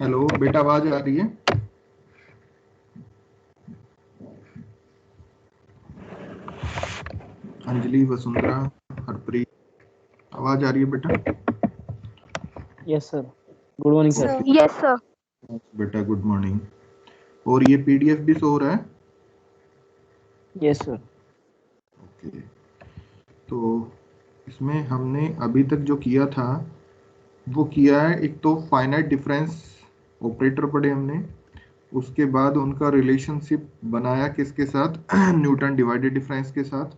Hello बेटा, आवाज आ रही है? अंजलि, वसुंधरा, हरप्रीत, आवाज आ रही है बेटा? Yes sir, good morning sir. Yes sir. बेटा गुड मॉर्निंग। और ये पीडीएफ भी शो हो रहा है? Yes sir. ओके, तो इसमें हमने अभी तक जो किया था वो किया है। एक तो फाइनाइट डिफरेंस ऑपरेटर पढ़े हमने, उसके बाद उनका रिलेशनशिप बनाया किसके साथ? न्यूटन डिवाइडेड डिफरेंस के साथ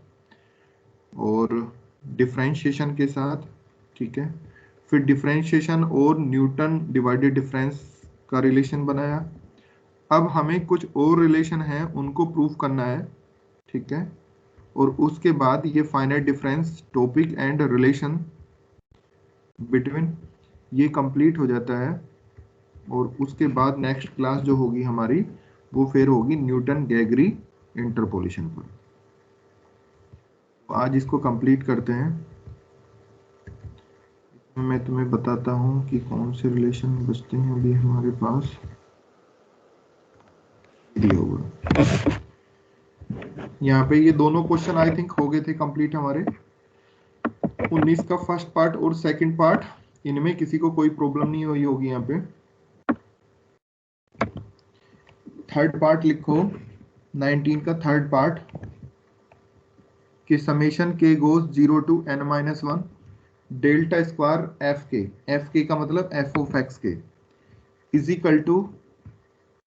और डिफरेंशिएशन के साथ। ठीक है, फिर डिफरेंशिएशन और न्यूटन डिवाइडेड डिफरेंस का रिलेशन बनाया। अब हमें कुछ और रिलेशन है उनको प्रूव करना है। ठीक है, और उसके बाद ये finite difference topic and relation between ये कंप्लीट हो जाता है। और उसके बाद नेक्स्ट क्लास जो होगी हमारी वो फिर होगी न्यूटन गैगरी इंटरपोलेशन पर। आज इसको कंप्लीट करते हैं। मैं तुम्हें बताता हूँ कि कौन से रिलेशन बचते हैं अभी हमारे पास। दिया होगा यहाँ पे, ये दोनों क्वेश्चन आई थिंक हो गए थे कंप्लीट हमारे। 19 का फर्स्ट पार्ट और सेकंड पार्ट, इनमें किसी को कोई प्रॉब्लम नहीं हुई होगी। यहाँ पे थर्ड पार्ट लिखो, 19 का थर्ड पार्ट कि summation k goes 0 to n-1 delta square f k का मतलब f of x k is equal to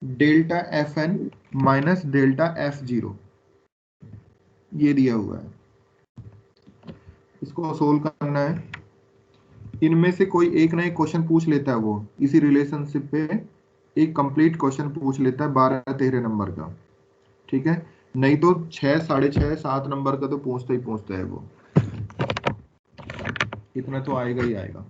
delta f n minus delta f zero, ये दिया हुआ है। इसको सोल्व करना है। इनमें से कोई एक ना एक क्वेश्चन पूछ लेता है, वो इसी रिलेशनशिप पे एक कंप्लीट क्वेश्चन पूछ लेता है 12-13 नंबर का। ठीक है, नहीं तो 6, 6.5, 7 नंबर का तो पूछता है वो। इतना तो आएगा ही आएगा।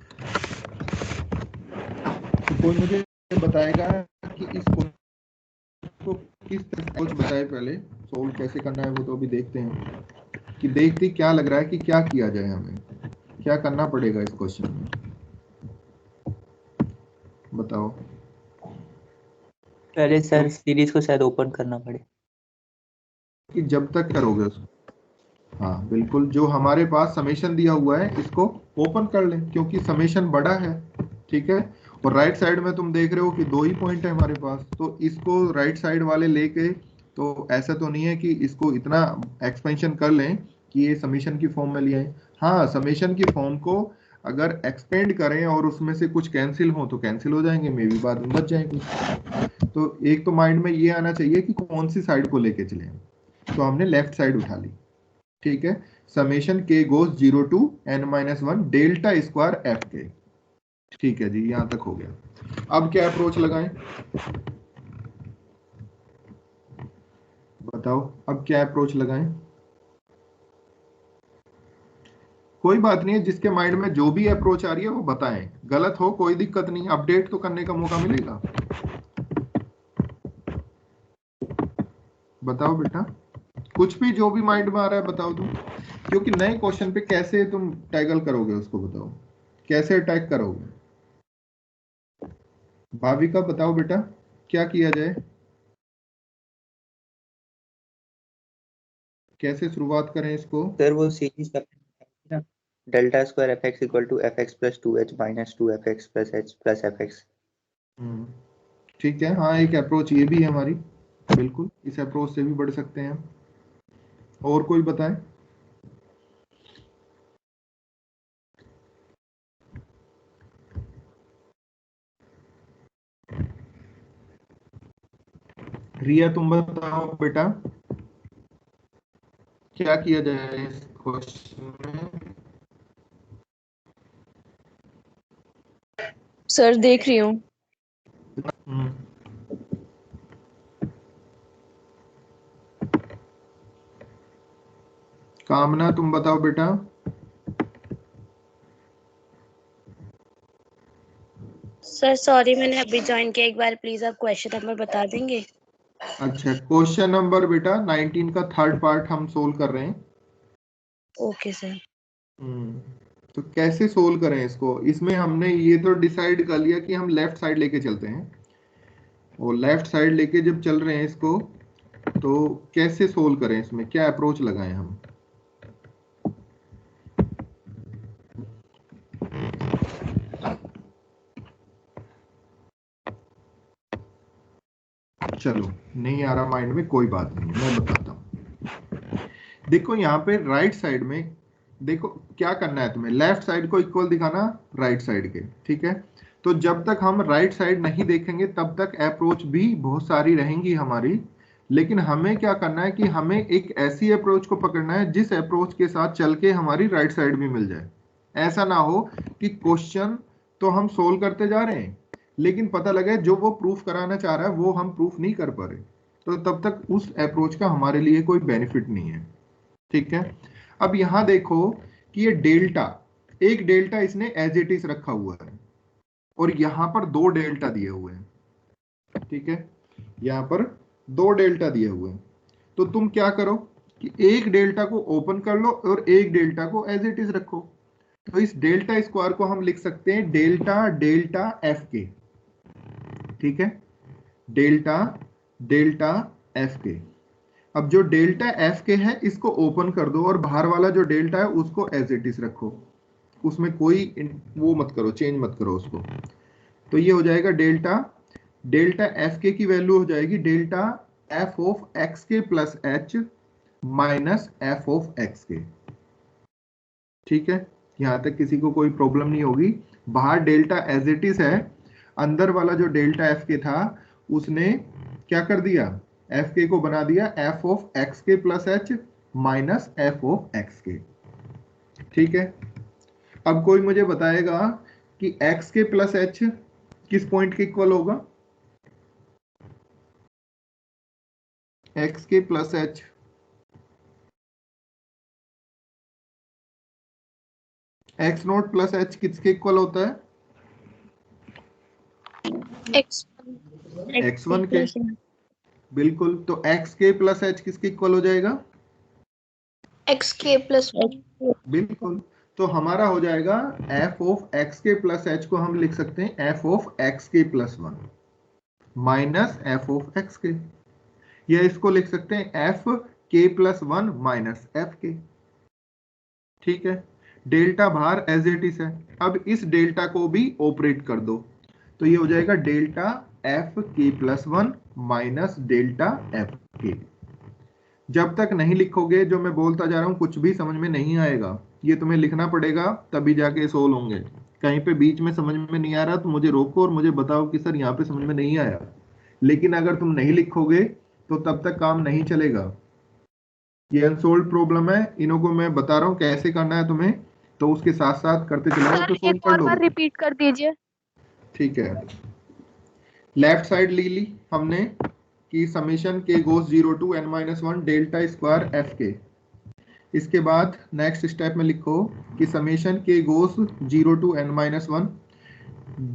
तो कोई मुझे बताएगा कि इस को किस तरह से कुछ बताए, पहले सोल्व कैसे करना है वो तो अभी देखते हैं। कि देखते क्या लग रहा है कि क्या किया जाए, हमें क्या करना पड़ेगा इस क्वेश्चन में, बताओ। पहले सर सीरीज को शायद ओपन करना पड़े। कि जब तक करोगे उसको, हाँ बिल्कुल, जो हमारे पास समेशन दिया हुआ है इसको ओपन कर लें क्योंकि समेशन बड़ा है। ठीक है, और राइट साइड में तुम देख रहे हो कि 2 ही पॉइंट है हमारे पास, तो इसको राइट साइड वाले लेके, तो ऐसा तो नहीं है कि इसको इतना एक्सपेंशन कर लें कि ये समेशन की फॉर्म में ले आए। हाँ, समेशन की फॉर्म को अगर एक्सपेंड करें और उसमें से कुछ कैंसिल हो तो कैंसिल हो जाएंगे, मे भी बाद में बच जाएंगे। तो एक तो माइंड में ये आना चाहिए कि कौन सी साइड को लेके चले, तो हमने लेफ्ट साइड उठा ली। ठीक है, summation k goes 0 to n-1 delta square f k. ठीक है जी, यहां तक हो गया। अब क्या अप्रोच लगाएं, बताओ। अब क्या अप्रोच लगाएं? कोई बात नहीं है, जिसके माइंड में जो भी अप्रोच आ रही है वो बताएं, गलत हो कोई दिक्कत नहीं, अपडेट तो करने का मौका मिलेगा। बताओ बेटा, कुछ भी जो भी माइंड में आ रहा है बताओ तुम, क्योंकि नए क्वेश्चन पे कैसे तुम टैगल करोगे उसको, बताओ कैसे अटैक करोगे। भाविका बताओ बेटा, क्या किया जाए, कैसे शुरुआत करें इसको? सर वो सीरीज ना, delta square f x equal to f x plus 2h minus 2 f x plus h plus f x. ठीक है, हाँ एक अप्रोच ये भी है हमारी, बिल्कुल इस अप्रोच से भी बढ़ सकते हैं। और कोई बताए? रिया तुम बताओ बेटा, क्या किया जाए इस क्वेश्चन में? सर देख रही हूँ। कामना तुम बताओ बेटा। सर सॉरी मैंने अभी ज्वाइन किया, एक बार प्लीज आप क्वेश्चन नंबर बता देंगे? अच्छा, क्वेश्चन नंबर बेटा 19 का थर्ड पार्ट हम सोल्व कर रहे हैं। Okay sir. तो कैसे सोल्व करें इसको? इसमें हमने ये तो डिसाइड कर लिया कि हम लेफ्ट साइड लेके चलते हैं, और लेफ्ट साइड लेके जब चल रहे हैं इसको, तो कैसे सोल्व करें, इसमें क्या अप्रोच लगाएं हम? चलो, नहीं आ रहा माइंड में, कोई बात नहीं, मैं बताता हूं। देखो यहाँ पे राइट साइड में, देखो क्या करना है तुम्हें, लेफ्ट साइड को इक्वल दिखाना राइट साइड के, ठीक है? तो जब तक हम राइट साइड नहीं देखेंगे तब तक अप्रोच भी बहुत सारी रहेंगी हमारी, लेकिन हमें क्या करना है कि हमें एक ऐसी अप्रोच को पकड़ना है जिस अप्रोच के साथ चल के हमारी राइट साइड भी मिल जाए। ऐसा ना हो कि क्वेश्चन तो हम सोल्व करते जा रहे हैं, लेकिन पता लगे जो वो प्रूफ कराना चाह रहा है वो हम प्रूफ नहीं कर पा रहे, तो तब तक उस अप्रोच का हमारे लिए कोई बेनिफिट नहीं है, ठीक है? अब यहां देखो कि ये डेल्टा, एक डेल्टा इसने एज इट इज रखा हुआ है, और यहां पर दो डेल्टा दिए हुए हैं, ठीक है? यहां पर दो डेल्टा दिए हुए हैं, तो तुम क्या करो कि एक डेल्टा को ओपन कर लो और एक डेल्टा को एज इट इज रखो। तो इस डेल्टा स्क्वायर को हम लिख सकते हैं डेल्टा डेल्टा एफ के, ठीक है? डेल्टा डेल्टा एफ के। अब जो डेल्टा एफ के है इसको ओपन कर दो, और बाहर वाला जो डेल्टा है उसको एज इट इज रखो, उसमें कोई वो मत करो, चेंज मत करो उसको। तो ये हो जाएगा डेल्टा डेल्टा एफ के की वैल्यू हो जाएगी delta F of x K plus H minus F of x के, ठीक है? यहां तक किसी को कोई प्रॉब्लम नहीं होगी। बाहर डेल्टा एज इट इज है, अंदर वाला जो डेल्टा एफ के था उसने क्या कर दिया, एफ के को बना दिया F of x K plus H minus F of x के, ठीक है? अब कोई मुझे बताएगा कि एक्स के प्लस एच किस पॉइंट के इक्वल होगा? X K plus H x note plus H किसके इक्वल होता है? एक्स वन के, बिल्कुल। तो एक्स के प्लस एच किसके इक्वल हो जाएगा? एक्स के प्लस बिल्कुल। तो हमारा हो जाएगा F of x K plus H को हम लिख सकते हैं F of x K plus one minus F of x के, या इसको लिख सकते हैं एफ के plus one minus F k, ठीक है? डेल्टा बाहर एज इट इज है, अब इस डेल्टा को भी ऑपरेट कर दो, तो ये हो जाएगा डेल्टा एफ के plus one minus delta f के। जब तक नहीं लिखोगे, जो मैं बोलता जा रहा हूं कुछ भी समझ में नहीं आएगा, ये तुम्हें लिखना पड़ेगा तभी जाके सोल्व होंगे। कहीं पे बीच में समझ में नहीं आ रहा तो मुझे रोको और मुझे बताओ कि सर यहाँ पे समझ में नहीं आया, लेकिन अगर तुम नहीं लिखोगे तो तब तक काम नहीं चलेगा। ये अनसोल्व प्रॉब्लम है, इन्हों को मैं बता रहा हूँ कैसे करना है तुम्हें, तो उसके साथ साथ करते चलो तो सोल्व एक कर और लो, बार रिपीट कर दीजिए। ठीक है? लेफ्ट साइड ली हमने कि समेशन के goes 0 to n minus 1 delta square f k. इसके बाद नेक्स्ट स्टेप में लिखो कि समेशन के goes 0 to n minus 1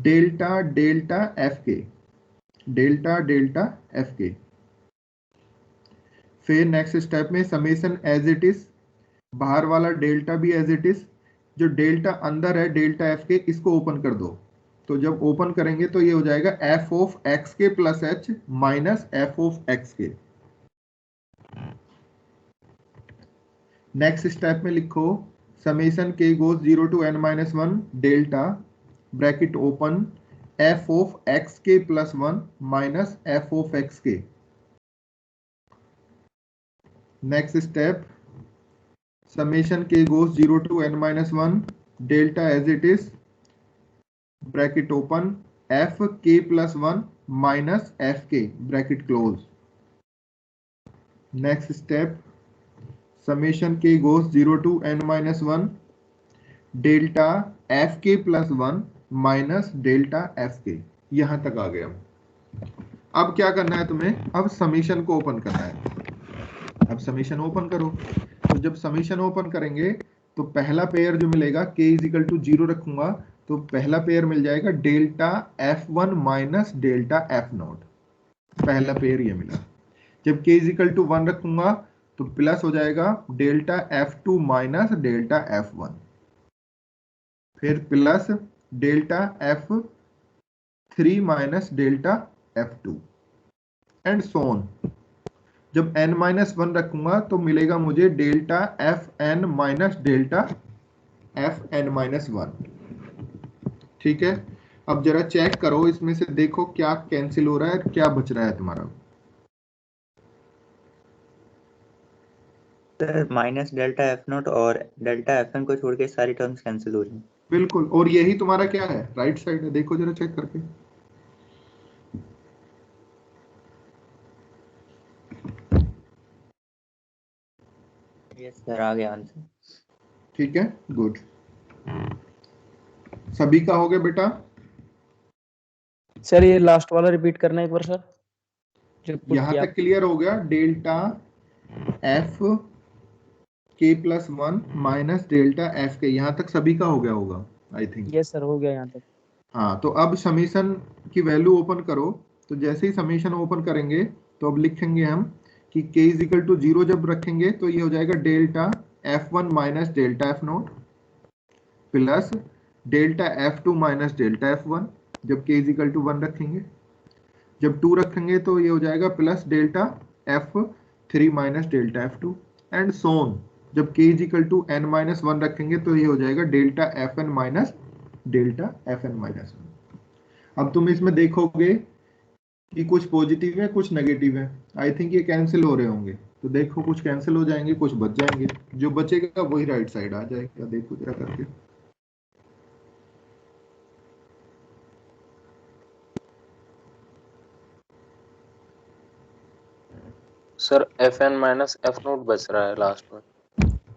delta delta f k, delta delta f k. फिर नेक्स्ट स्टेप में समेशन एज इट इज, बाहर वाला डेल्टा भी एज इट इज, जो डेल्टा अंदर है डेल्टा एफ के इसको ओपन कर दो, तो जब ओपन करेंगे तो ये हो जाएगा F of x K plus H minus F of x K. Next step में लिखो समेशन के goes 0 to n minus 1 delta bracket open F of x K plus 1 minus F of x K. Next step summation के goes 0 to n minus 1 delta as it is bracket open F के plus 1 minus F K bracket close. Next step summation के goes 0 to n minus 1 delta f के plus 1 minus delta f k. यहां तक आ गया। अब क्या करना है तुम्हें, अब समेशन को ओपन करना है। अब समेशन ओपन करो, तो जब समेशन ओपन करेंगे तो पहला पेयर जो मिलेगा k इज इक्वल टू 0 रखूंगा, तो पहला पेयर मिल जाएगा delta f1 minus delta f not, पहला पेयर ये मिला। जब k इज इक्वल टू 1 रखूंगा तो प्लस हो जाएगा delta f2 minus delta f1, फिर plus delta F3 minus delta F2 and so on. जब n-1 रखूंगा तो मिलेगा मुझे delta Fn minus delta Fn-1। ठीक है, अब जरा चेक करो इसमें से, देखो क्या कैंसिल हो रहा है, क्या बच रहा है तुम्हारा। Sir minus delta F not और डेल्टा एफ एन को छोड़ के सारी टर्म्स कैंसिल हो रही हैं। बिल्कुल, और यही तुम्हारा क्या है, राइट साइड है, देखो जरा चेक करके। यस सर, आ गया आंसर। ठीक है, गुड। सभी का हो गया बेटा? सर ये लास्ट वाला रिपीट करना एक बार सर, जो पुट यहां किया। तक क्लियर हो गया? डेल्टा एफ के plus 1 minus delta f k, यहां तक सभी का हो गया होगा आई थिंक। यस सर, हो गया यहाँ तक। हाँ, तो अब समीशन की वैल्यू ओपन करो। तो जैसे ही समीशन ओपन करेंगे तो अब लिखेंगे हम कि k इज इक्वल टू 0 जब रखेंगे तो ये हो जाएगा delta F1 minus delta F0 plus delta F2 minus delta F1 जब k इज इक्वल टू 1 रखेंगे। जब 2 रखेंगे तो ये हो जाएगा plus delta F3 minus delta F2 and so on. जब k is equal to n-1 रखेंगे तो ये हो जाएगा delta Fn minus delta Fn-1। अब तुम इसमें देखोगे कि कुछ पॉजिटिव है कुछ नेगेटिव है, आई थिंक ये कैंसिल हो रहे होंगे। तो देखो कुछ कैंसिल हो जाएंगे, कुछ बच जाएंगे, जो बचेगा वही राइट साइड आ जाएगा। देखो जरा करके। Sir f n minus f naught बच रहा है लास्ट में।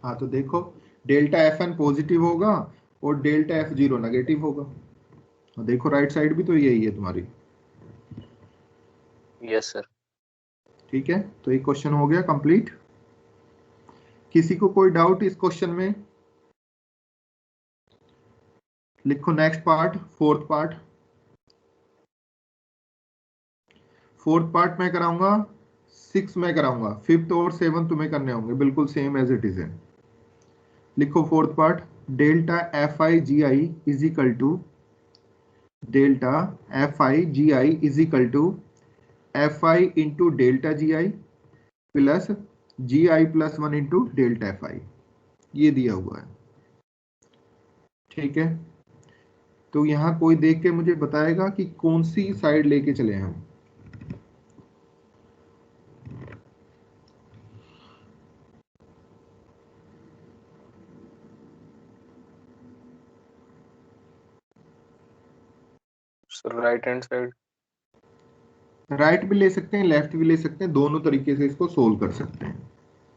हाँ, तो देखो डेल्टा Fn पॉजिटिव होगा और डेल्टा F0 नेगेटिव होगा। और देखो राइट साइड भी तो यही है तुम्हारी। Yes sir. ठीक है, तो ये क्वेश्चन हो गया कंप्लीट। किसी को कोई डाउट इस क्वेश्चन में? लिखो next part, fourth part. Fourth part मैं कराऊंगा, 6 में कराऊंगा, 5th और 7th तुम्हें करने होंगे, बिल्कुल सेम एज इट इज है। लिखो fourth part, delta Fi/Gi is equal to delta Fi/Gi is equal to Fi into delta Gi plus Gi plus 1 into delta Fi, ये दिया हुआ है। ठीक है, तो यहां कोई देख के मुझे बताएगा कि कौन सी साइड लेके चले हम। Sir right hand side. Right भी ले सकते हैं, लेफ्ट भी ले सकते हैं, दोनों तरीके से इसको सोल्व कर सकते हैं।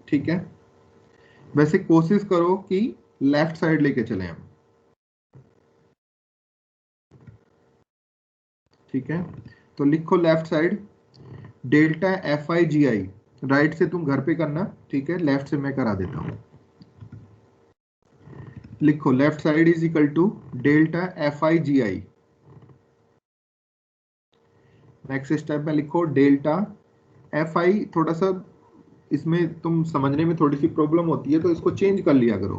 ठीक है, वैसे कोशिश करो कि लेफ्ट साइड लेके चले हम। ठीक है, तो लिखो left side delta Fi/Gi, right से तुम घर पे करना, ठीक है, लेफ्ट से मैं करा देता हूं। लिखो left side is equal to delta Fi/Gi। Next step में लिखो डेल्टा Fi, थोड़ा सा इसमें तुम समझने में थोड़ी सी प्रॉब्लम होती है तो इसको चेंज कर लिया करो।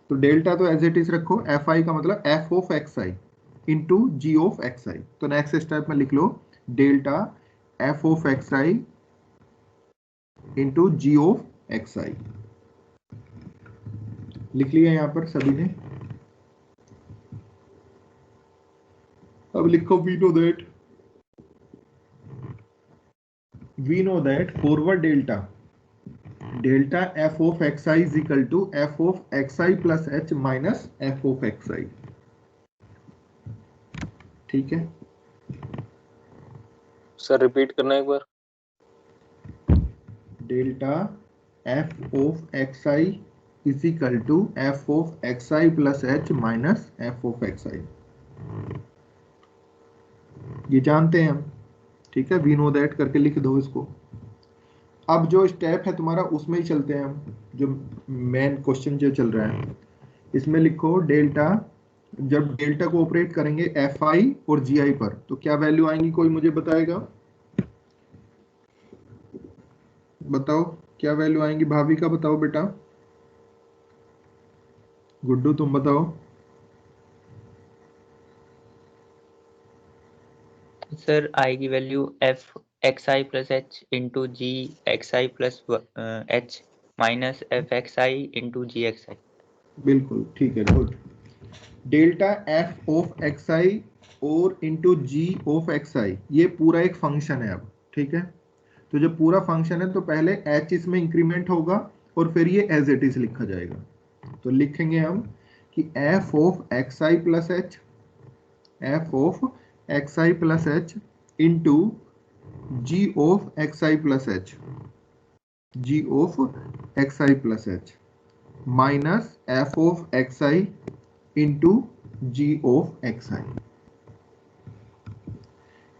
तो डेल्टा तो एज इट इज रखो, Fi का मतलब f of xi into g of xi। तो नेक्स्ट स्टेप में लिख लो delta f of xi into g of xi। लिख लिया यहां पर सभी ने? अब लिखो we know that forward delta f of xi is equal to f of xi plus h minus f of xi। ठीक है, सर रिपीट करना एक बार। Delta f of xi is equal to f of xi plus h minus f of xi, ये जानते हैं हम। ठीक है, वी नो दैट करके लिख दो इसको। अब जो स्टेप है तुम्हारा उसमें ही चलते हैं हम, जो मेन क्वेश्चन जो चल रहा है इसमें लिखो डेल्टा, जब डेल्टा को ऑपरेट करेंगे Fi और Gi पर तो क्या वैल्यू आएंगी, कोई मुझे बताएगा? बताओ क्या वैल्यू आएंगी, भाभी का बताओ बेटा, गुड्डू तुम बताओ। सर आई की value F X I plus H into G X I plus H minus F X I into G X I. बिल्कुल ठीक है, good. Delta F of x I और into ji of x I, ये पूरा एक function है अब, ठीक है। तो जब पूरा फंक्शन है तो पहले एच इसमें इंक्रीमेंट होगा और फिर ये एज इट इज लिखा जाएगा। तो लिखेंगे हम कि F of x I plus H, F of x I plus H into ji of x I plus H, G of x I plus H minus F of x I into ji of x I.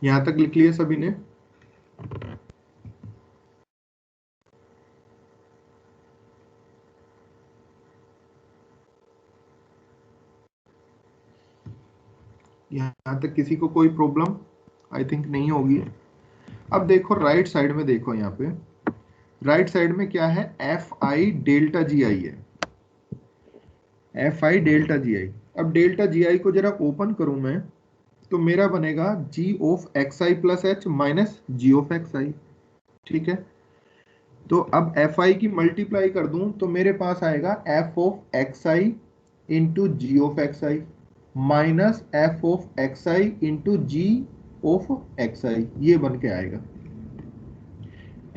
यहां तक लिख लिया सभी ने? यहां तक किसी को कोई प्रॉब्लम आई थिंक नहीं होगी। अब देखो राइट साइड में, देखो यहाँ पे राइट साइड में क्या है, एफ आई डेल्टा जी आई है, एफ आई डेल्टा जी आई। अब डेल्टा जी आई को जरा ओपन करूं मैं तो मेरा बनेगा G of x I plus H minus G of x I, ठीक है। तो अब एफ आई की मल्टीप्लाई कर दूं तो मेरे पास आएगा F of x I into ji of x I minus F of x I into ji of x I, ये बन के आएगा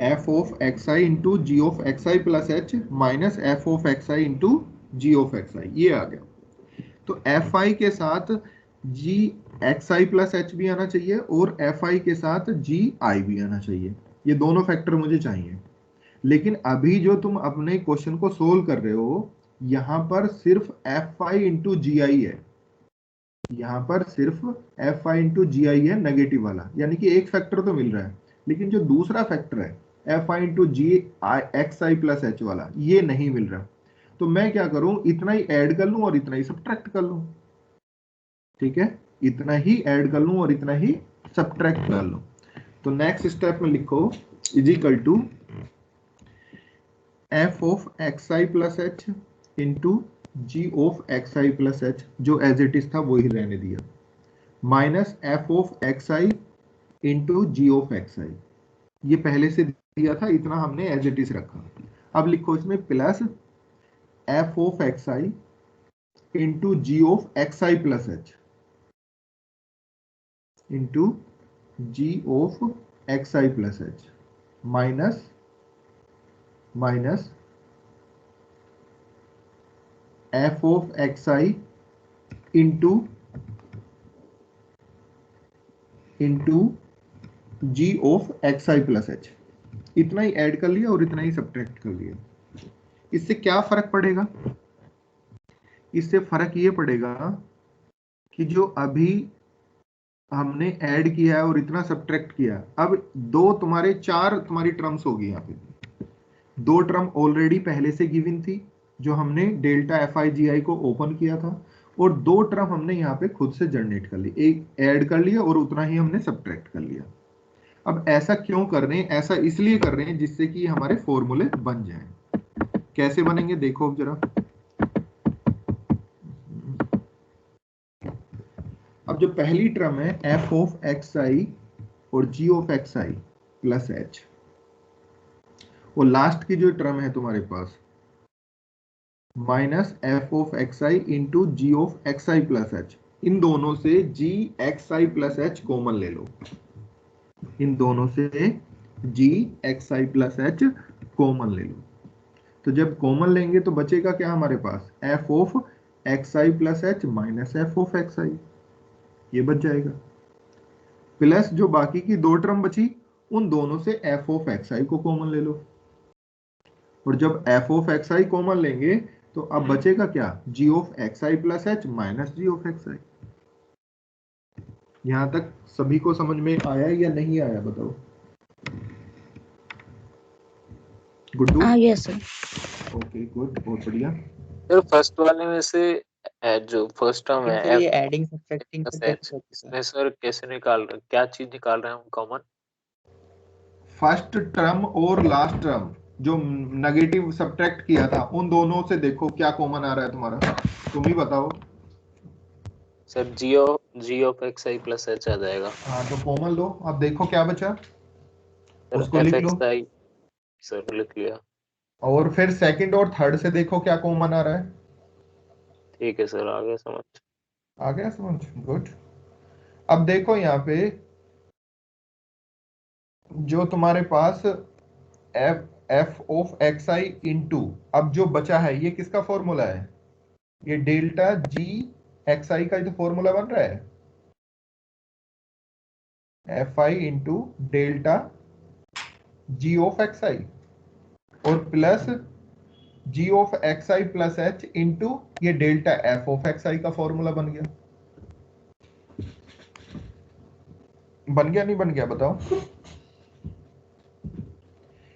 F of x I into ji of x I plus H minus F of x I into ji of x I, ये आ गया। तो F I के साथ जी एक्स आई प्लस एच भी आना चाहिए और एफ आई के साथ जी आई भी आना चाहिए, ये दोनों फैक्टर मुझे चाहिए। लेकिन अभी जो तुम अपने क्वेश्चन को सोल्व कर रहे हो, यहां पर सिर्फ एफ आई इंटू जी आई है, यहां पर सिर्फ एफ आई इंटू जी आई है नेगेटिव वाला, यानी कि एक फैक्टर तो मिल रहा है, लेकिन जो दूसरा फैक्टर है F I into g i x I plus h वाला, ये नहीं मिल रहा। तो मैं क्या करूं, इतना ही ऐड कर लूं और इतना ही सब्ट्रैक्ट कर लूं, ठीक है, इतना ही ऐड कर लूं और इतना ही सब्ट्रैक्ट कर लूं। तो नेक्स्ट स्टेप में लिखो is equal to F of x I plus H into ji of x I plus H, जो एज इट इज था वही रहने दिया, minus F of x I into ji of x I, ये पहले से दिया था, इतना हमने एज इट इज रखा। अब लिखो इसमें plus F of x I into ji of x I plus H into ji of x I plus H minus minus F of x I into ji of x I plus h, इतना ही add कर लिया और इतना ही subtract कर लिया। इससे क्या फर्क पड़ेगा, इससे फर्क ये पड़ेगा कि जो अभी हमने ऐड किया है और इतना सब्ट्रैक्ट किया, अब चार तुम्हारी टर्म्स होगी। यहाँ पे दो टर्म ऑलरेडी पहले से गिवन थी, जो हमने डेल्टा एफ आई जी आई को ओपन किया था, और दो टर्म हमने यहाँ पे खुद से जनरेट कर ली, एक ऐड कर लिया और उतना ही हमने सब्ट्रैक्ट कर लिया। अब ऐसा क्यों कर रहे हैं, ऐसा इसलिए कर रहे हैं जिससे कि हमारे फॉर्मूले बन जाएं। कैसे बनेंगे देखो अब जरा। अब जो पहली टर्म है एफ ऑफ एक्स आई और G of x I plus H, और लास्ट की जो टर्म है तुम्हारे पास minus F of x I into ji of x I plus H, इन दोनों से जी एक्स आई प्लस एच कॉमन ले लो, इन दोनों से जी एक्स आई प्लस एच कॉमन ले लो। तो जब कॉमन लेंगे तो बचेगा क्या हमारे पास, F of x I plus H minus F of x I, ये बच जाएगा। प्लस जो बाकी की दो टर्म बची, उन दोनों से एफ ऑफ एक्स आई को कॉमन ले लो, और जब F of x I common लेंगे तो अब बचेगा क्या, G of x I plus H minus G of x I. यहां तक सभी को समझ में आया या नहीं आया बताओ। Guddu? Yes sir. Okay good, बहुत बढ़िया। सर फर्स्ट वाले में से जो फर्स्ट टर्म है सर ये एडिंग सब्ट्रैक्टिंग प्लस एच, इसमें सर कैसे निकाल रहे, क्या चीज निकाल रहे हैं हम कॉमन? फर्स्ट टर्म और लास्ट टर्म जो नेगेटिव सब्ट्रैक्ट किया था, उन दोनों से देखो क्या कॉमन आ रहा है तुम्हारा, तुम ही बताओ। Sir G of x I plus H आ जाएगा। हाँ तो कॉमन लो। अब देखो क्या बचा, सर उसको एफ लिख लो। एक्स आई, सर लिख लिया। और फिर सेकंड और थर्ड से देखो क्या कॉमन आ रहा है। ठीक है सर, आ गया समझ। आ गया समझ, गुड। अब देखो यहाँ पे जो तुम्हारे पास F F of x I into, अब जो बचा है ये किसका फॉर्मूला है, ये डेल्टा जी एक्स आई का ही तो फॉर्मूला बन रहा है, F I into delta ji of x I, और plus ji of x I plus H into ये delta F of x I का फॉर्मूला बन गया। बन गया नहीं बन गया बताओ।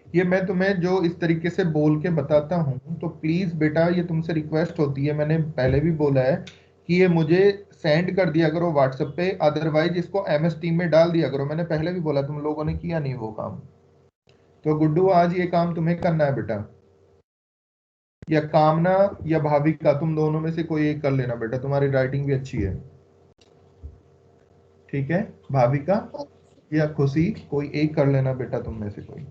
ये मैं तुम्हें जो इस तरीके से बोल के बताता हूं तो प्लीज बेटा ये तुमसे रिक्वेस्ट होती है, मैंने पहले भी बोला है कि ये मुझे सेंड कर दिया करो व्हाट्सएप पे, अदरवाइज इसको एमएस टीम में डाल दिया करो। मैंने पहले भी बोला, तुम लोगों ने किया नहीं वो काम। तो गुड्डू आज ये काम तुम्हें करना है बेटा, या कामना या भाविका, तुम दोनों में से कोई एक कर लेना बेटा, तुम्हारी राइटिंग भी अच्छी है। ठीक है, भाविका या खुशी कोई एक कर लेना बेटा तुम में से कोई।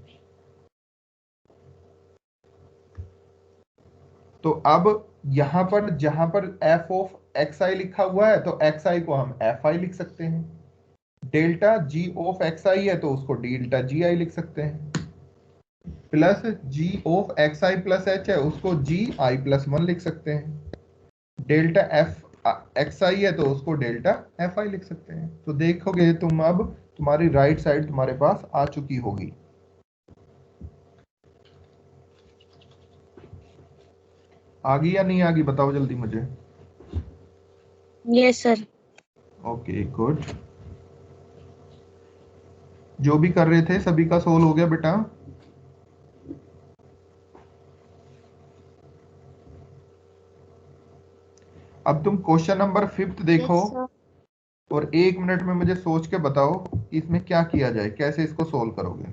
तो अब यहां पर जहां पर एफ ऑफ एक्स आई लिखा हुआ है तो एक्स आई को हम एफ आई लिख सकते हैं, डेल्टा जी ऑफ एक्स आई है तो उसको डेल्टा जी आई लिख सकते हैं, plus ji of x I plus h है उसको जी आई प्लस वन लिख सकते हैं, डेल्टा एफ एक्स आई है तो उसको डेल्टा एफ आई लिख सकते हैं। तो देखोगे तुम अब तुम्हारी राइट साइड तुम्हारे पास आ चुकी होगी। आ गई या नहीं आ गई बताओ जल्दी मुझे। Yes sir. Okay good. जो भी कर रहे थे सभी का सोल्व हो गया बेटा। अब तुम क्वेश्चन नंबर 5 देखो यस सर। और 1 मिनट में मुझे सोच के बताओ कि इसमें क्या किया जाए, कैसे इसको सोल्व करोगे।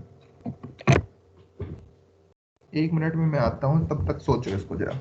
1 मिनट में मैं आता हूं, तब तक सोचो इसको जरा।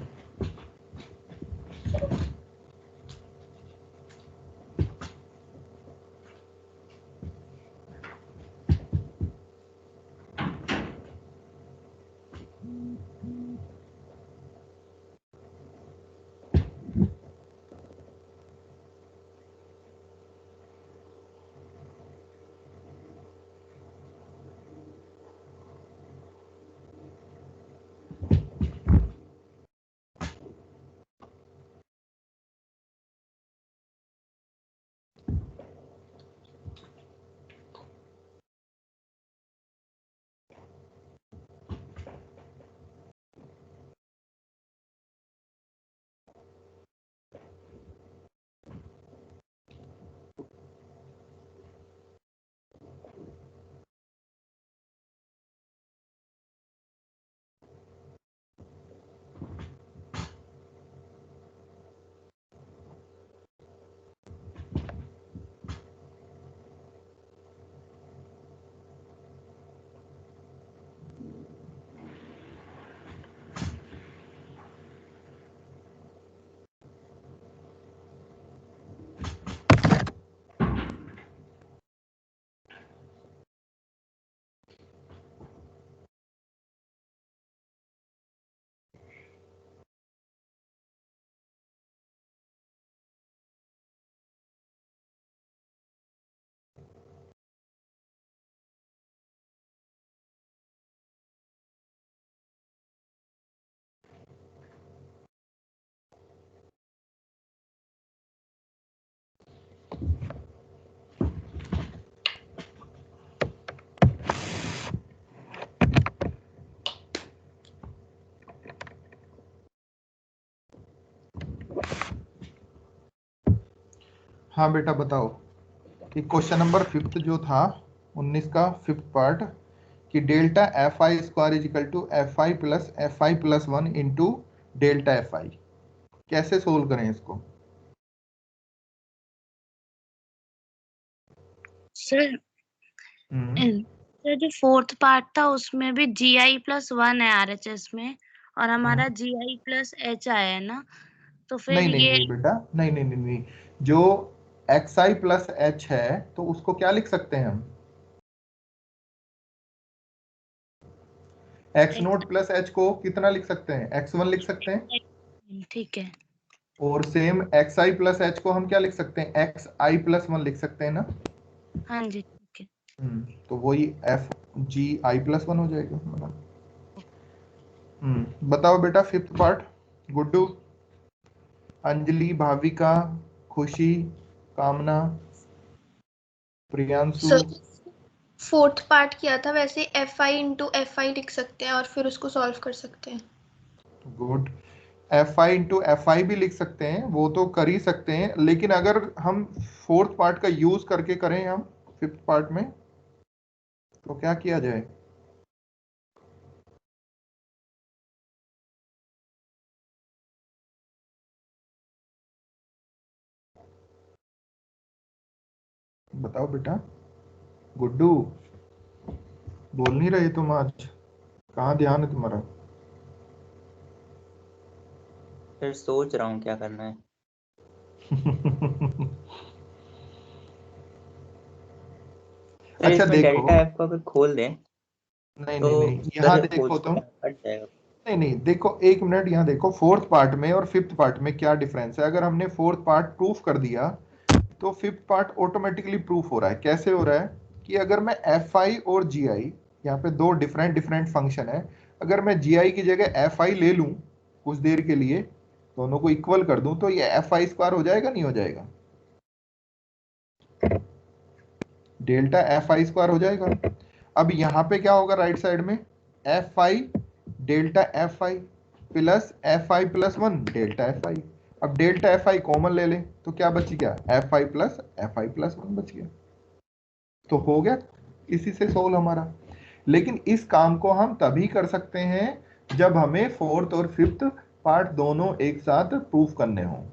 हाँ बेटा बताओ कि क्वेश्चन नंबर 5 जो था 19 का 5th पार्ट, कि delta f i square is equal to f I plus one into delta f i, कैसे सोल्व करें इसको। सर सर जो 4th पार्ट था उसमें भी जी आई प्लस वन है आरएचएस में, और हमारा जी आई प्लस एच आया है ना, तो फिर नहीं नहीं ये नहीं बेटा, नहीं नहीं नहीं नहीं, जो xi प्लस h है तो उसको क्या लिख सकते हैं हम? x नोट प्लस h को कितना लिख सकते हैं? x1 लिख सकते हैं। ठीक है। और सेम xi प्लस h को हम क्या लिख सकते हैं? xi प्लस 1 लिख सकते हैं ना। हाँ जी ठीक है। तो वही एफ जी आई प्लस 1 हो जाएगा मतलब। बताओ बेटा फिफ्थ पार्ट। गुड्डू, अंजलि, भाविका, खुशी, कामना, प्रियांशु। सर फोर्थ पार्ट किया था, वैसे F I into F I लिख सकते हैं और फिर उसको सॉल्व कर सकते हैं। Good. F I into F I भी लिख सकते हैं, वो तो कर ही सकते हैं, लेकिन अगर हम फोर्थ पार्ट का यूज करके करें हम फिफ्थ पार्ट में तो क्या किया जाए? बताओ बेटा। गुड्डू, बोल नहीं रहे तुम आज, कहाँ ध्यान है तुम्हारा? फिर सोच रहा हूँ क्या करना है। फिर अच्छा इसमें देखो, डेल्टा एफ को अगर खोल दें नहीं तो नहीं नहीं, यहाँ उधर देखो तुम। हट जाएगा। नहीं नहीं, देखो एक मिनट, यहाँ देखो फोर्थ पार्ट में और फिफ्थ पार्ट में क्या डिफरेंस है। अगर हमने फोर्थ पार्ट प्रूफ कर दिया तो फिफ्थ पार्ट ऑटोमेटिकली प्रूफ हो रहा है। कैसे हो रहा है कि अगर मैं एफ आई और जी आई, यहाँ पे दो डिफरेंट डिफरेंट फंक्शन है, अगर मैं जी आई की जगह एफ आई ले लूं कुछ देर के लिए, दोनों को इक्वल कर दूं, तो ये एफ आई स्क्वायर हो जाएगा नहीं हो जाएगा? डेल्टा एफ आई स्क्वायर हो जाएगा। अब यहाँ पे क्या होगा राइट साइड में? F I delta f I plus F I plus 1 delta f आई। अब डेल्टा एफ आई कॉमन ले लें तो क्या बच गया? एफ आई प्लस 1 बच गया। तो हो गया इसी से सोल्व हमारा। लेकिन इस काम को हम तभी कर सकते हैं जब हमें फोर्थ और फिफ्थ पार्ट दोनों एक साथ प्रूफ करने हो।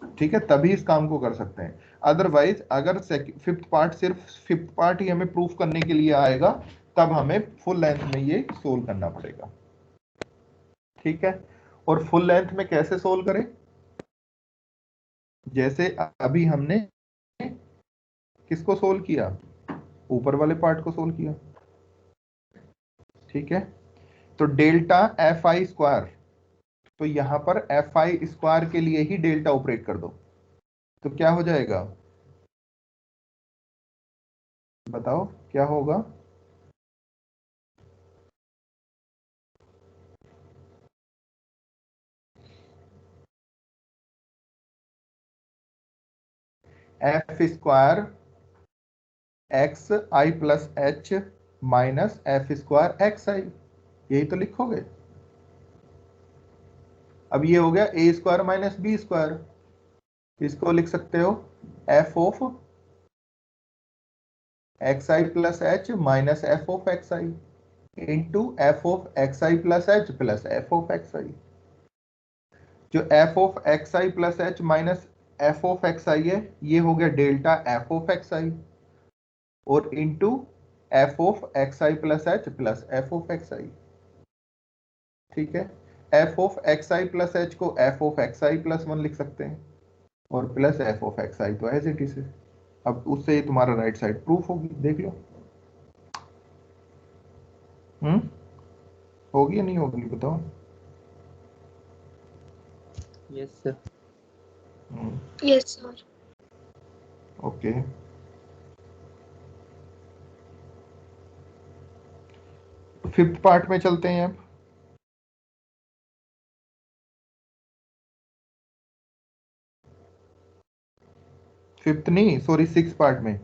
ठीक है, तभी इस काम को कर सकते हैं। अदरवाइज अगर फिफ्थ पार्ट, सिर्फ फिफ्थ पार्ट ही हमें प्रूफ करने के लिए आएगा, तब हमें फुल लेंथ में ये सोल्व करना पड़ेगा। ठीक है, और फुल लेंथ में कैसे सोल्व करें? जैसे अभी हमने किसको सोल्व किया? ऊपर वाले पार्ट को सोल्व किया। ठीक है, तो डेल्टा एफ आई स्क्वायर, तो यहां पर एफ आई स्क्वायर के लिए ही डेल्टा ऑपरेट कर दो, तो क्या हो जाएगा? बताओ क्या होगा? F square X I plus H minus F square X I, यही तो लिखोगे। अब ये हो गया A square minus B square, इसको लिख सकते हो F of x I plus H minus F of x I into F of x I plus H plus F of x I. जो F of x I plus H minus F of x आई है, ये हो गया delta F of x I, और into F of x I plus H plus F of x I. ठीक है, F of x I plus H को F of x I plus 1 लिख सकते हैं, और plus F of x I तो as it is है। अब उससे तुम्हारा राइट साइड प्रूफ होगी, देख लो। होगी या नहीं होगी बताओ? Yes sir. Yes sir. Okay, fifth part में चलते हैं अब। फिफ्थ नहीं, सॉरी, सिक्स पार्ट में,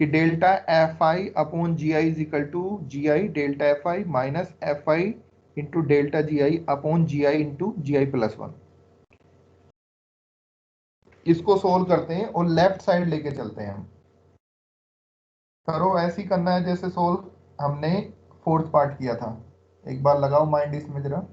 कि delta f i upon g i is equal to g i delta f i minus f I into delta g i upon g I into g i plus 1। इसको solve करते हैं और left side लेके चलते हैं हम। करो ऐसे ही करना है जैसे सोल्व हमने फोर्थ पार्ट किया था। एक बार लगाओ माइंड इसमें जरा।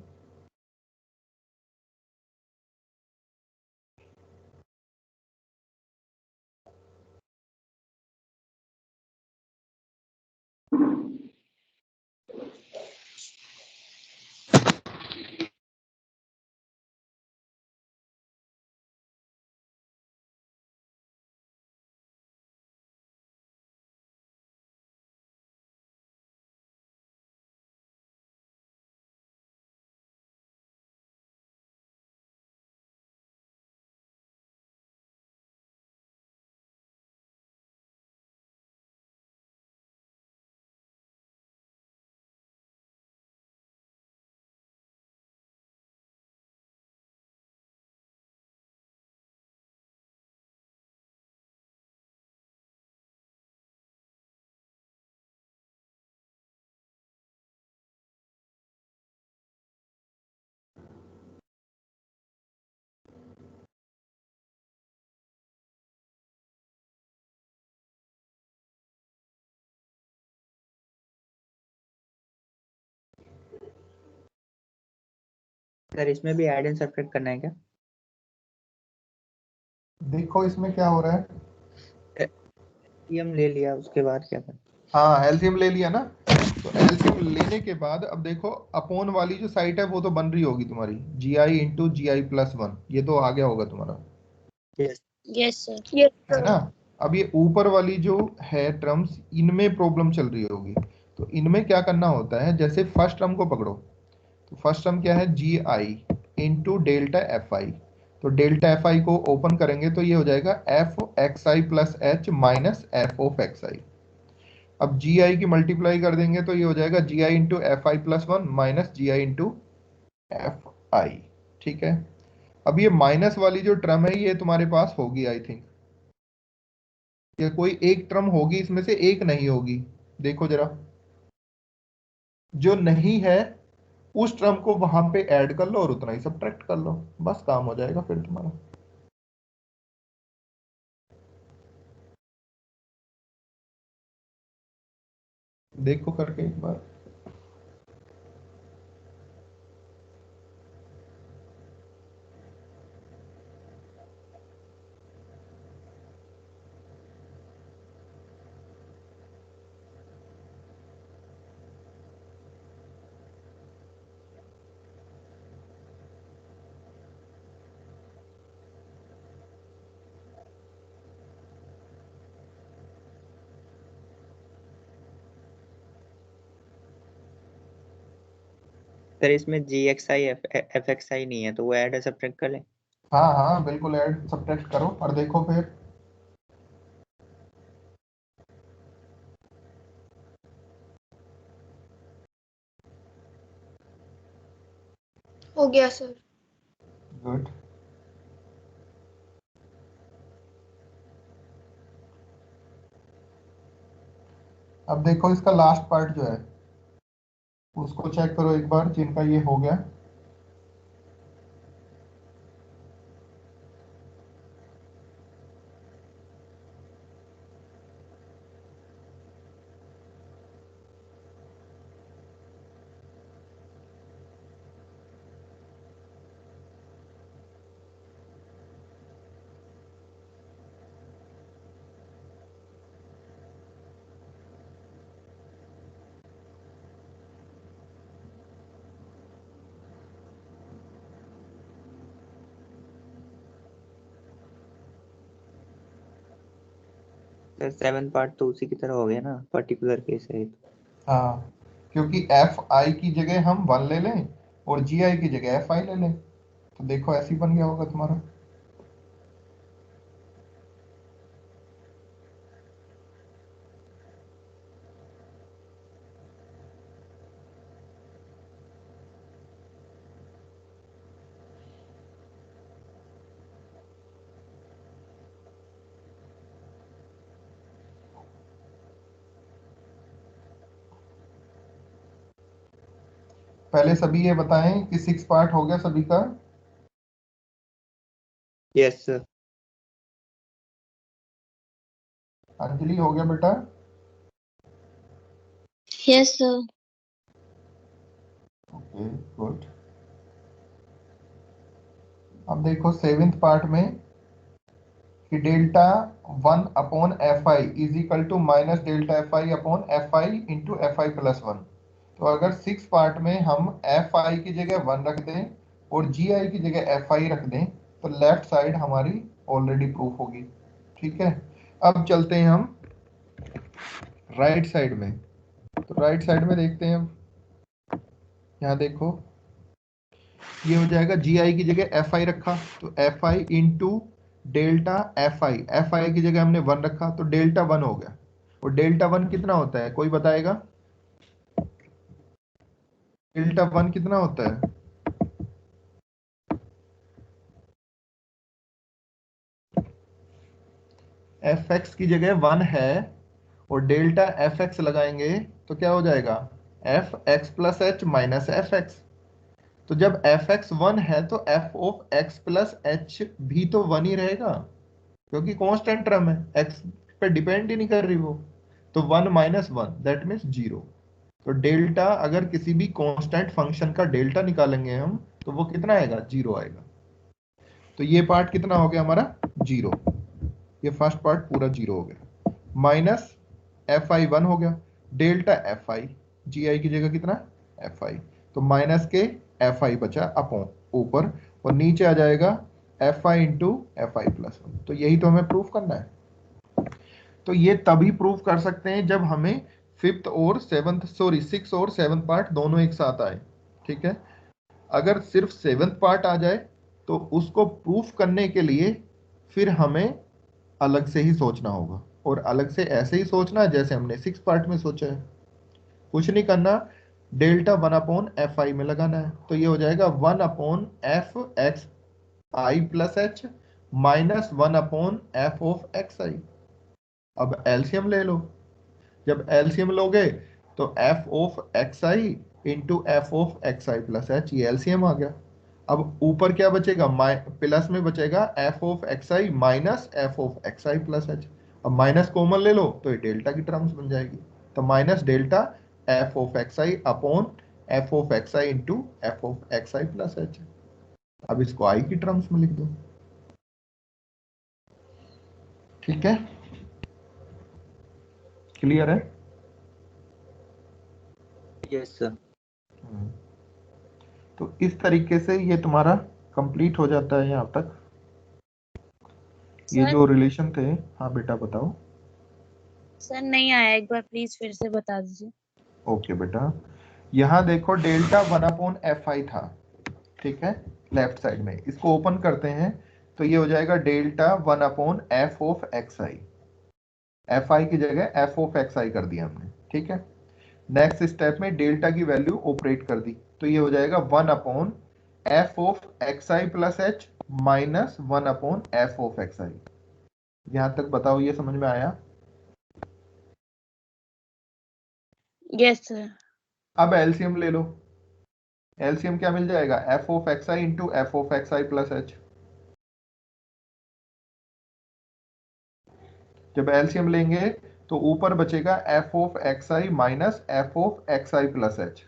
सर इसमें भी ऐड एंड सब्ट्रैक्ट करना है क्या? देखो इसमें क्या हो रहा है, एलसीएम ले लिया, उसके बाद क्या करना? हाँ एलसीएम ले लिया ना, तो एलसीएम लेने के बाद अब देखो अपोन वाली जो साइट है वो तो बन रही होगी तुम्हारी, जी आई into g i plus one, ये तो आ गया होगा तुम्हारा, यस। Yes sir. यस है सर। ना। अब ये ऊपर वाली जो है टर्म्स, इनमें प्रॉब्लम चल रही होगी, तो इनमें क्या करना होता है, जैसे फर्स्ट टर्म को पकड़ो, तो फर्स्ट टर्म क्या है, जी आई इंटू डेल्टा एफ आई, तो डेल्टा एफ आई को ओपन करेंगे तो ये हो जाएगा F X I plus H minus F of x I. अब जी आई की मल्टीप्लाई कर देंगे तो ये हो जाएगा G I into F I plus one minus G I into F I. ठीक है, अब ये माइनस वाली जो टर्म है ये तुम्हारे पास होगी आई थिंक, या कोई एक टर्म होगी इसमें से, एक नहीं होगी, देखो जरा, जो नहीं है उस टर्म को वहां पे ऐड कर लो और उतना ही सब्ट्रैक्ट कर लो, बस काम हो जाएगा फिर तुम्हारा। देखो करके एक बार। सर इसमें जी एक्स आई एफ एक्स आई नहीं है, तो वो ऐड एंड सब्ट्रैक्ट कर लें? हाँ हाँ बिल्कुल, ऐड सब्ट्रैक्ट करो और देखो फिर। हो गया सर। गुड। अब देखो इसका लास्ट पार्ट जो है उसको चेक करो एक बार, जिनका ये हो गया। सर 7 पार्ट तो उसी की तरह हो गया ना, पर्टिकुलर केस है ये तो। हाँ, क्योंकि एफ आई की जगह हम वन ले लें और जी आई की जगह एफ आई ले लें, तो देखो ऐसे ही बन गया होगा तुम्हारा। पहले सभी ये बताएं कि 6 पार्ट हो गया सभी का। Yes sir. अंजलि हो गया बेटा? Yes sir. Okay good. अब देखो 7th पार्ट में कि delta 1 upon f i is equal to minus delta f i upon f I into F I plus one. तो अगर 6 पार्ट में हम एफ आई की जगह 1 रख दें और जी आई की जगह एफ आई रख दें तो लेफ्ट साइड हमारी ऑलरेडी प्रूफ होगी। ठीक है, अब चलते हैं हम राइट साइड में। तो राइट साइड में देखते हैं, यहाँ देखो ये हो जाएगा जी आई की जगह एफ आई रखा तो एफ आई इंटू डेल्टा एफ आई की जगह हमने 1 रखा तो डेल्टा 1 हो गया। और डेल्टा 1 कितना होता है, कोई बताएगा? डेल्टा 1 कितना होता है? एफ एक्स की जगह 1 है और डेल्टा एफ एक्स लगाएंगे तो क्या हो जाएगा, F x plus H minus F x. तो जब एफ एक्स 1 है तो F of x plus H भी तो 1 ही रहेगा, क्योंकि कांस्टेंट टर्म है, एक्स पे डिपेंड ही नहीं कर रही वो। तो 1 माइनस 1 दैट मीन्स 0। तो डेल्टा, अगर किसी भी कांस्टेंट फंक्शन का डेल्टा निकालेंगे हम तो वो कितना आएगा, 0 आएगा। तो ये पार्ट कितना हो गया हमारा, 0। ये फर्स्ट पार्ट पूरा 0 हो गया। माइनस Fi1 हो गया, डेल्टा Fi, Gi की जगह कितना Fi, तो माइनस के Fi बचा अपॉन ऊपर, और नीचे आ जाएगा Fi इंटू Fi प्लस 1। तो यही तो हमें प्रूफ करना है। तो ये तभी प्रूफ कर सकते हैं जब हमें फिफ्थ और सेवंथ, सॉरी 6 और 7th पार्ट दोनों एक साथ आए। ठीक है, अगर सिर्फ 7th पार्ट आ जाए तो उसको प्रूफ करने के लिए फिर हमें अलग से ही सोचना होगा, और अलग से ऐसे ही सोचना है जैसे हमने 6 पार्ट में सोचा है। कुछ नहीं करना, डेल्टा 1 अपॉन Fi में लगाना है। तो ये हो जाएगा 1 upon F X I plus H minus 1 upon F of x I. अब एलसीएम ले लो, जब एलसीएम लोगे तो F of x I into F of x I plus H, ये एलसीएम आ गया। अब ऊपर क्या बचेगा, प्लस में बचेगा F of x I minus F of x I plus H. अब माइनस कॉमन ले लो तो ये डेल्टा की टर्म्स बन जाएगी। तो minus delta F of x I upon F of x I into F of x I plus H. अब इसको आई की टर्म्स में लिख दो। ठीक है, क्लियर है? Yes sir. तो इस तरीके से ये तुम्हारा कंप्लीट हो जाता है यहाँ तक। ये सर, जो रिलेशन थे, हाँ बेटा बताओ। सर नहीं आया, एक बार प्लीज फिर से बता दीजिए। ओके बेटा, यहाँ देखो डेल्टा 1 अपॉन एफ आई था, ठीक है, लेफ्ट साइड में। इसको ओपन करते हैं तो ये हो जाएगा delta 1 upon F of x I. F I की जगह एफ ऑफ एक्स आई कर दिया हमने। ठीक है, नेक्स्ट स्टेप में डेल्टा की वैल्यू ऑपरेट कर दी, तो ये हो जाएगा 1 upon F of x I plus H minus 1 upon F of x I. यहां तक बताओ, ये समझ में आया? Yes sir. अब एलसीएम ले लो। एलसीएम क्या मिल जाएगा, F of x I into F of x I plus H. जब एलसीएम लेंगे तो ऊपर बचेगा F of x I minus F of x I plus H.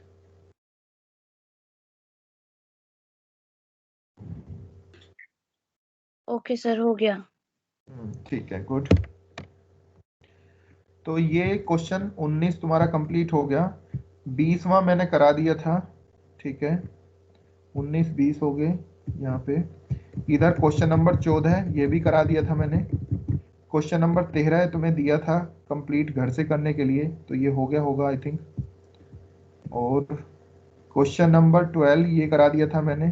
Okay sir, हो गया। ठीक है, गुड। तो ये क्वेश्चन 19 तुम्हारा कंप्लीट हो गया। 20वां मैंने करा दिया था। ठीक है, 19 20 हो गए यहाँ पे। इधर क्वेश्चन नंबर 14 ये भी करा दिया था मैंने। क्वेश्चन नंबर 13 तुम्हें दिया था कंप्लीट घर से करने के लिए, तो ये हो गया होगा आई थिंक। और क्वेश्चन नंबर 12 ये करा दिया था मैंने।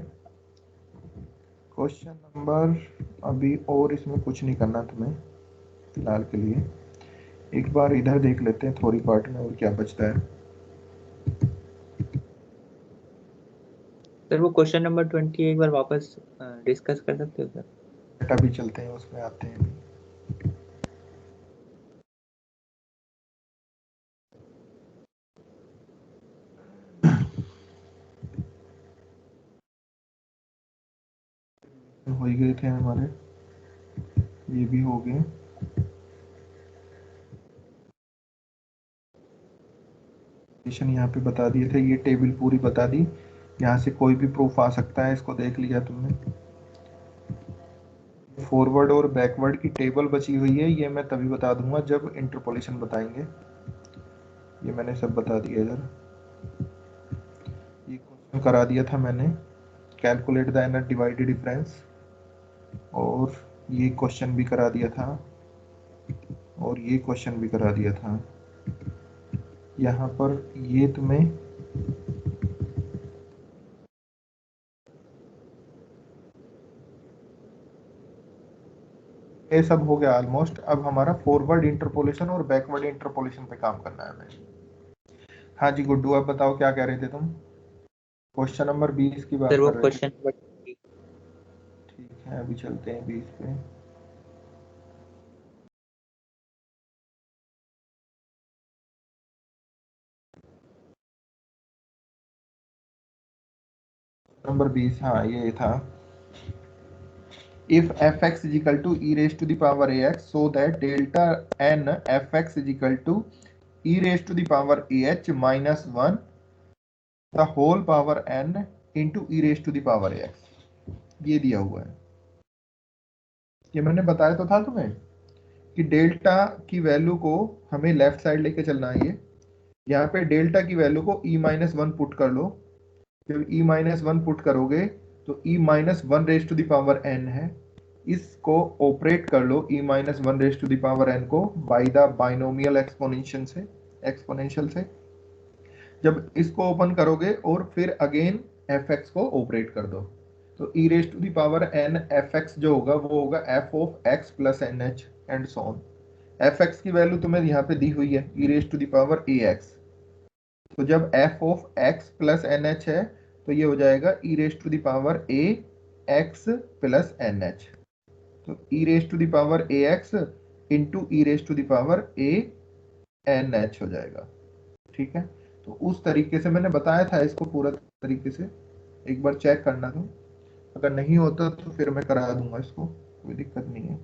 क्वेश्चन नंबर अभी और इसमें कुछ नहीं करना तुम्हें फिलहाल के लिए। एक बार इधर देख लेते हैं थोड़ी पार्ट में और क्या बचता है। सर वो क्वेश्चन नंबर 20 एक बार वापस डिस्कस कर सकते हो सर? बेटा भी चलते हैं, उसमें आते हैं। हो ही गए थे हमारे, ये भी हो गए। यहाँ पे बता दिए थे, ये टेबल पूरी बता दी। यहाँ से कोई भी प्रूफ आ सकता है, इसको देख लिया तुमने। फॉरवर्ड और बैकवर्ड की टेबल बची हुई है, ये मैं तभी बता दूंगा जब इंटरपोलेशन बताएंगे। ये मैंने सब बता दिया इधर। ये क्वेश्चन करा दिया था मैंने, calculate the inner divided difference, और ये क्वेश्चन भी करा दिया था, और ये क्वेश्चन भी करा दिया था। यहाँ पर ये तुम्हें ये सब हो गया ऑलमोस्ट। अब हमारा फॉरवर्ड इंटरपोलेशन और बैकवर्ड इंटरपोलेशन पे काम करना है हमें। हाँ जी गुड्डू, आप बताओ क्या कह रहे थे तुम? क्वेश्चन नंबर 20 की बात सर वो कर रहे थे। क्वेश्चन ठीक है, अभी चलते हैं 20 पे। नंबर 20, हाँ ये था। if fx is equal to e raised to the power ax, so that delta n fx is equal to e raised to the power ah minus 1 the whole power n into e raise to the power x, ये दिया हुआ है। ये मैंने बताया तो था तुम्हें कि डेल्टा की वैल्यू को हमें लेफ्ट साइड लेके चलना है। ये यहाँ पे डेल्टा की वैल्यू को e-1 पुट कर लो। जब e-1 पुट करोगे तो e-1 raise to the power n है, इसको ऑपरेट कर लो e-1 raise to the power n को बाय द बाइनोमियल एक्सपोनेंशियल से। जब इसको ओपन करोगे और फिर अगेन fx को ऑपरेट कर दो, तो e raise to the power n fx जो होगा वो होगा f of x plus nh and so on. fx की वैल्यू तुम्हें यहाँ पे दी हुई है e raise to the power ax, तो जब f of x plus nh है तो ये हो जाएगा e raise to the power a x plus nh, तो e raise to the power ax into e raise to the power a nh हो जाएगा। ठीक है, तो उस तरीके से मैंने बताया था इसको पूरा तरीके से, एक बार चेक करना तुम, अगर नहीं होता तो फिर मैं करा दूंगा इसको, कोई दिक्कत नहीं है।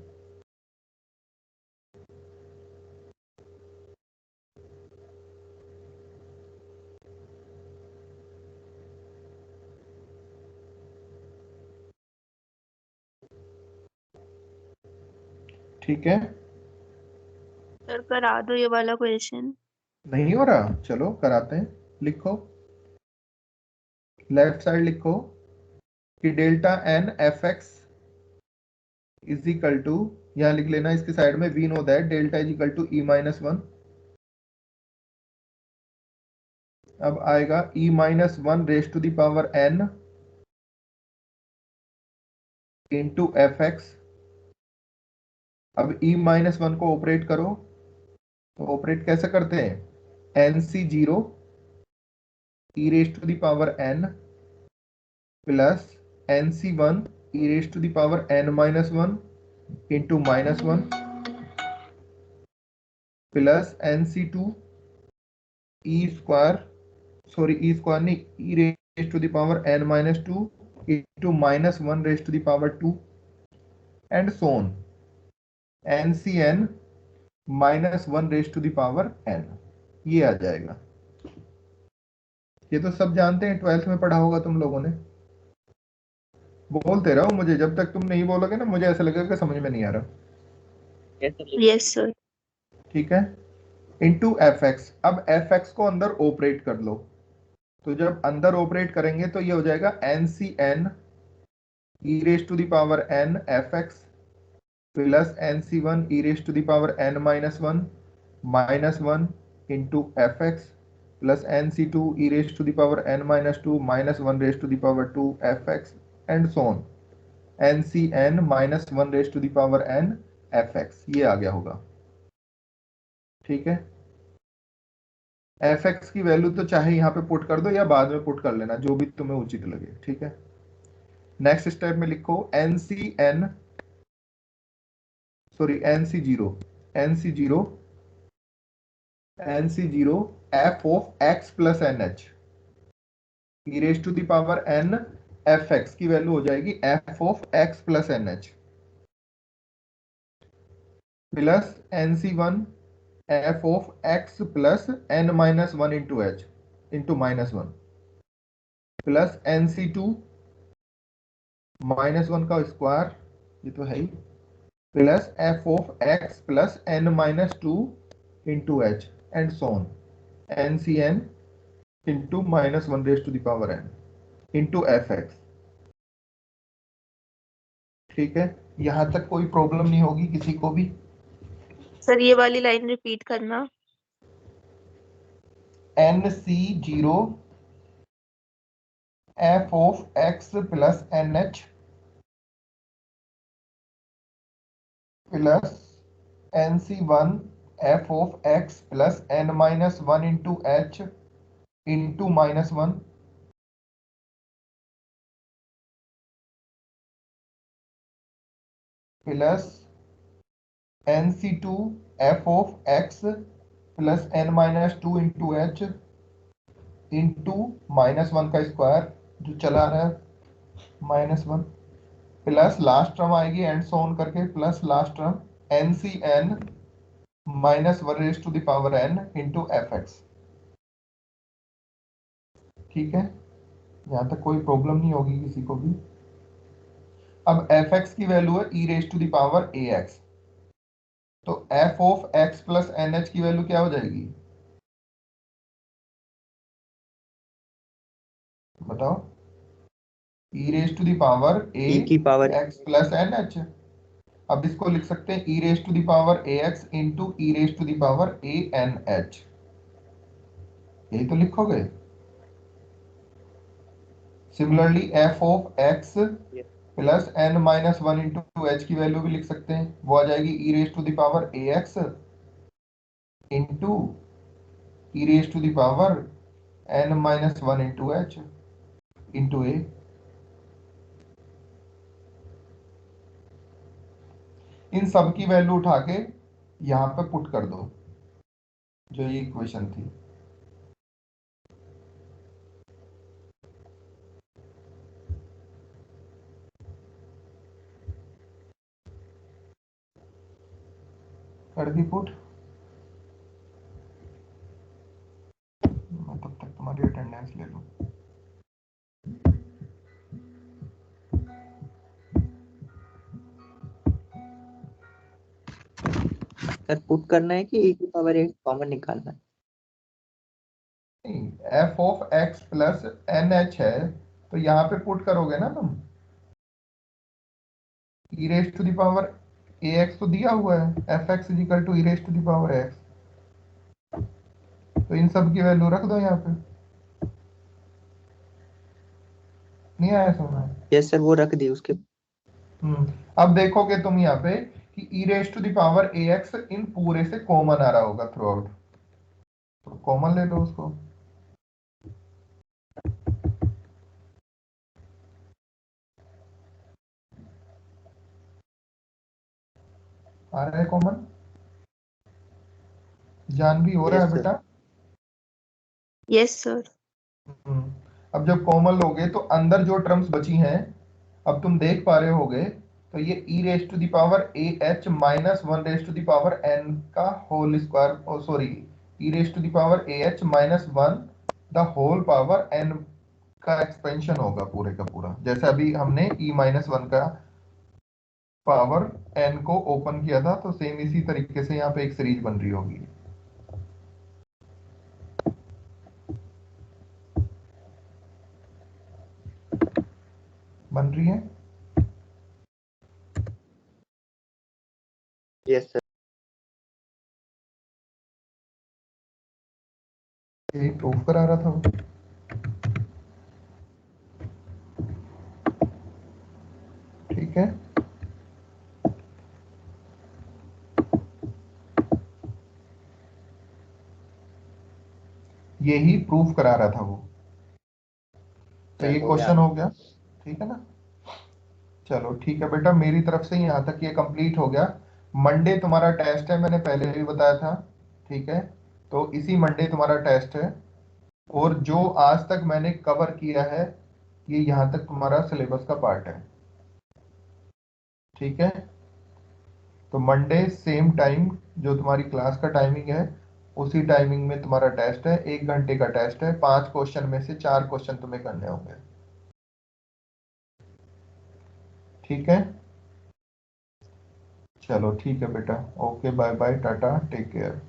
ठीक है, सर करा दो ये वाला क्वेश्चन। नहीं हो रहा, चलो कराते हैं। लिखो, लेफ्ट साइड लिखो कि delta n f x is equal to, यहां लिख लेना इसके साइड में, we know that delta is equal to e-1। अब आएगा e-1 raise to the power n into F x. अब e-1 को ऑपरेट करो, तो ऑपरेट कैसे करते हैं, nc0 e raise to the power n plus nc1 e raise to the power n-1 into -1 plus nc2 e square, sorry e square नहीं, e raise to the power n-2 into -1 raise to the power 2 and so on, ncn -1 raise to the power n, ये आ जाएगा। ये तो सब जानते हैं, 12th में पढ़ा होगा तुम लोगों ने। बोलते रहो मुझे, जब तक तुम नहीं बोलोगे ना मुझे ऐसा लगेगा कि समझ में नहीं आ रहा। Yes sir. ठीक है, इंटू एफ एक्स। अब एफ एक्स को अंदर ऑपरेट कर लो, तो जब अंदर ऑपरेट करेंगे तो ये हो जाएगा n c n e raise to the power n F x plus nc1 e raise to the power n-1 into F x plus nc2 e raise to the power n-2 -1 raise to the power 2 f x and so on, ncn -1 raise to the power n F x, ये आ गया होगा। ठीक है, f X की value तो चाहे यहाँ पे पुट कर दो या बाद में पुट कर लेना, जो भी तुम्हें उचित लगे। ठीक है, नेक्स्ट स्टेप में लिखो ncn, sorry nc0 f of x plus nh e raise to the power n F X की वैल्यू हो जाएगी f of x plus nh plus nc1 f of x plus n-1 into h into -1 plus nc2 -1 का square, ये तो है ही, plus f of x plus n-2 into h and so on, ncn into -1 raise to the power n into F x. ठीक है, यहां तक कोई प्रॉब्लम नहीं होगी किसी को भी। सर ये वाली लाइन रिपीट करना। nc0 f of x plus nh plus nc1 f of x plus n-1 into h into -1 plus nc2 f of x plus n-2 into h into -1 का स्क्वायर जो चला रहा है -1 प्लस लास्ट टर्म आएगी and so on करके, plus last term ncn -1 raise to the power n into F x. ठीक है, यहाँ तक कोई प्रॉब्लम नहीं होगी किसी को भी। अब एफ एक्स की वैल्यू है e raise to the power a x, तो F of x plus n h की वैल्यू क्या हो जाएगी बताओ? E raise to the power a e की power x plus n h. अब इसको लिख सकते हैं e raise to the power a x into e raise to the power a n h, यही तो लिखोगे। Similarly f of x plus n minus one into H की value भी लिख सकते हैं, वो आ जाएगी e raise to the power a x into e raise to the power n minus one into h into a. इन सब की वैल्यू उठा के यहां पे पुट कर दो, जो ये इक्वेशन थी। कर दी पुट। मैं तब तक तुम्हारी अटेंडेंस ले लूं। सर पुट करना है कि e की पावर ए कॉमन निकालना है? F of x plus n h है, तो यहाँ पे पुट करोगे ना तुम, e raise to the power a x तो दिया हुआ है, f x is equal to e raise to the power x, तो इन सब की वैल्यू रख दो यहाँ पे। नहीं आया समझ? यस सर, वो रख दी उसके। अब देखोगे तुम यहाँ पे कि e raise to the power a x इन पूरे से कॉमन आ रहा होगा थ्रू आउट, तो कॉमन ले लो उसको। आ रहा है कॉमन? जानवी हो रहा यस है सर। बेटा? Yes sir. अब जब कॉमन लोगे तो अंदर जो टर्म्स बची हैं, अब तुम देख पा रहे होगे, तो ये e raise to the power a h minus one raise to the power n का whole square, sorry e raise to the power a h minus one the whole power n का एक्सपेंशन होगा पूरे का पूरा, जैसे अभी हमने e minus one का पावर एन को ओपन किया था, तो सेम इसी तरीके से यहाँ पे एक सीरीज बन रही होगी। बन रही है? Yes sir. यही प्रूफ करा रहा था वो। ठीक है, यही प्रूफ करा रहा था वो। तो ये क्वेश्चन हो गया, ठीक है ना? चलो ठीक है बेटा, मेरी तरफ से यहाँ तक ये कंप्लीट हो गया। मंडे तुम्हारा टेस्ट है, मैंने पहले भी बताया था, ठीक है? तो इसी मंडे तुम्हारा टेस्ट है, और जो आज तक मैंने कवर किया है ये यहाँ तक तुम्हारा सिलेबस का पार्ट है, ठीक है? तो मंडे सेम टाइम जो तुम्हारी क्लास का टाइमिंग है, उसी टाइमिंग में तुम्हारा टेस्ट है। 1 घंटे का टेस्ट है, 5 क्वेश्चन में से 4 क्वेश्चन तुम्हें करने होंगे, ठीक है? चलो ठीक है बेटा, okay, bye bye, tata, take care.